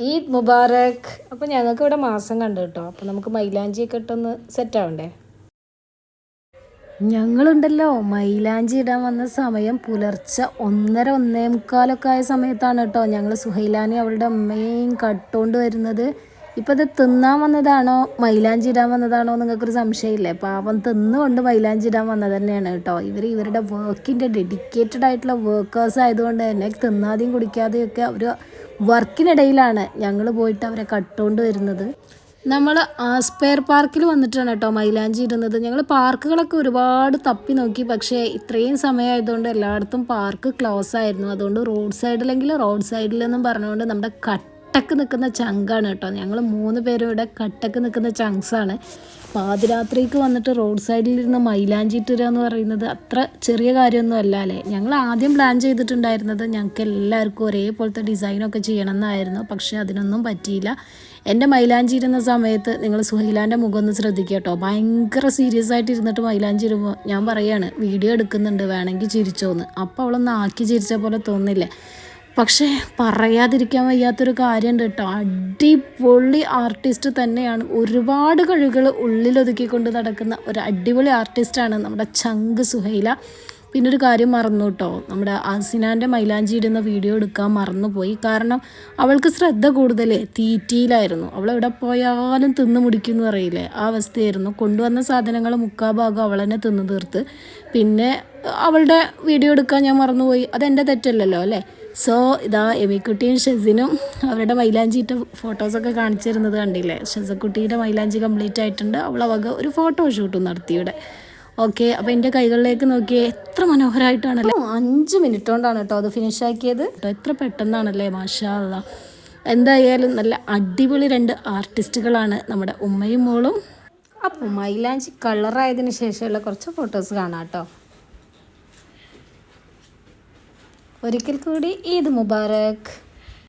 ഈദ് മുബാറക്. അപ്പോൾ ഞങ്ങൾക്ക് ഇവിടെ മാസം കണ്ടു കേട്ടോ. അപ്പോൾ നമുക്ക് മൈലാഞ്ചിയൊക്കെ ഇട്ടൊന്ന് സെറ്റാവണ്ടേ. ഞങ്ങളുണ്ടല്ലോ മൈലാഞ്ചി ഇടാൻ വന്ന സമയം പുലർച്ചെ 1:30 1:45 ആയ സമയത്താണ് കേട്ടോ ഞങ്ങൾ സുഹൈലാനി അവളുടെ അമ്മയും കട്ടുകൊണ്ട് വരുന്നത്. ഇപ്പം ഇത് തിന്നാൻ വന്നതാണോ മൈലാഞ്ചി ഇടാൻ വന്നതാണോ നിങ്ങൾക്കൊരു സംശയമില്ലേ? പാവം തിന്നുകൊണ്ട് മൈലാഞ്ചി ഇടാൻ വന്നത് തന്നെയാണ് കേട്ടോ. ഇവരുടെ വർക്കിൻ്റെ ഡെഡിക്കേറ്റഡ് ആയിട്ടുള്ള വർക്കേഴ്സ് ആയതുകൊണ്ട് തന്നെ തിന്നാതെയും കുടിക്കാതെയും ഒക്കെ അവർ വർക്കിനിടയിലാണ് ഞങ്ങൾ പോയിട്ട് അവരെ കട്ടുകൊണ്ട് വരുന്നത്. നമ്മൾ ആസ്പയർ പാർക്കിൽ വന്നിട്ടാണ് കേട്ടോ മൈലാഞ്ചി ഇടുന്നത്. ഞങ്ങൾ പാർക്കുകളൊക്കെ ഒരുപാട് തപ്പി നോക്കി, പക്ഷേ ഇത്രയും സമയമായതുകൊണ്ട് എല്ലായിടത്തും പാർക്ക് ക്ലോസ് ആയിരുന്നു. അതുകൊണ്ട് റോഡ് സൈഡിലെങ്കിൽ റോഡ് സൈഡിലെന്നും പറഞ്ഞുകൊണ്ട് നമ്മുടെ കട്ടക്ക് നിൽക്കുന്ന ചങ്കാണ് കേട്ടോ. ഞങ്ങൾ 3 പേരും ഇവിടെ കട്ടക്ക് നിൽക്കുന്ന ചങ്ക്സാണ്. പാതിരാത്രിക്ക് വന്നിട്ട് റോഡ് സൈഡിലിരുന്ന് മൈലാഞ്ചി ഇട്ടുക എന്ന് പറയുന്നത് അത്ര ചെറിയ കാര്യമൊന്നും അല്ല അല്ലേ. ഞങ്ങൾ ആദ്യം പ്ലാൻ ചെയ്തിട്ടുണ്ടായിരുന്നത് ഞങ്ങൾക്ക് എല്ലാവർക്കും ഒരേപോലത്തെ ഡിസൈനൊക്കെ ചെയ്യണം എന്നായിരുന്നു. പക്ഷേ അതിനൊന്നും പറ്റിയില്ല. എൻ്റെ മൈലാഞ്ചി ഇരുന്ന സമയത്ത് നിങ്ങൾ സുഹൈലാൻ്റെ മുഖം ഒന്ന് ശ്രദ്ധിക്കുക കേട്ടോ. ഭയങ്കര സീരിയസ് ആയിട്ട് ഇരുന്നിട്ട് മൈലാഞ്ചി ഇടുമ്പോൾ ഞാൻ പറയുകയാണ് വീഡിയോ എടുക്കുന്നുണ്ട് വേണമെങ്കിൽ ചിരിച്ചോന്ന്. അപ്പോൾ അവളൊന്ന് ആക്കി ചിരിച്ച പോലെ തോന്നില്ലേ. പക്ഷേ പറയാതിരിക്കാൻ വയ്യാത്തൊരു കാര്യമുണ്ട് കേട്ടോ. അടിപൊളി ആർട്ടിസ്റ്റ് തന്നെയാണ്. ഒരുപാട് കഴിവുകൾ ഉള്ളിലൊതുക്കിക്കൊണ്ട് നടക്കുന്ന ഒരു അടിപൊളി ആർട്ടിസ്റ്റാണ് നമ്മുടെ ചങ്ക് സുഹൈല. പിന്നെ ഒരു കാര്യം മറന്നു കേട്ടോ, നമ്മുടെ ആസിനാൻ്റെ മൈലാഞ്ചി ഇടുന്ന വീഡിയോ എടുക്കാൻ മറന്നുപോയി. കാരണം അവൾക്ക് ശ്രദ്ധ കൂടുതൽ തീറ്റിയിലായിരുന്നു. അവളെവിടെ പോയാലും തിന്ന് മുടിക്കുമെന്ന് പറയില്ലേ, ആ അവസ്ഥയായിരുന്നു. കൊണ്ടുവന്ന സാധനങ്ങൾ 3/4 ഭാഗം അവൾ തന്നെ തിന്ന് തീർത്ത്. പിന്നെ അവളുടെ വീഡിയോ എടുക്കാൻ ഞാൻ മറന്നുപോയി. അതെൻ്റെ തെറ്റല്ലല്ലോ അല്ലേ. സോ ഇതാ എമിക്കുട്ടിയും ഷെസിനും അവരുടെ മൈലാഞ്ചി ഇട്ട ഫോട്ടോസൊക്കെ കാണിച്ചു തരുന്നത് കണ്ടില്ലേ. ഷെസക്കുട്ടിയുടെ മൈലാഞ്ചി കംപ്ലീറ്റ് ആയിട്ടുണ്ട്. അവൾ അവക ഒരു ഫോട്ടോ ഷൂട്ടും നടത്തി ഇവിടെ. ഓക്കെ, അപ്പോൾ എൻ്റെ കൈകളിലേക്ക് നോക്കിയേ എത്ര മനോഹരമായിട്ടാണല്ലേ. 5 മിനിറ്റ് കൊണ്ടാണ് കേട്ടോ അത് ഫിനിഷാക്കിയത് കേട്ടോ. എത്ര പെട്ടെന്നാണല്ലേ, മാഷാ അല്ലാ. എന്തായാലും നല്ല അടിപൊളി 2 ആർട്ടിസ്റ്റുകളാണ് നമ്മുടെ ഉമ്മയും മോളും. അപ്പോൾ മൈലാഞ്ചി കളറായതിന് ശേഷമുള്ള കുറച്ച് ഫോട്ടോസ് കാണാം കേട്ടോ. ഒരിക്കൽ കൂടി ഈദ് മുബാറക്.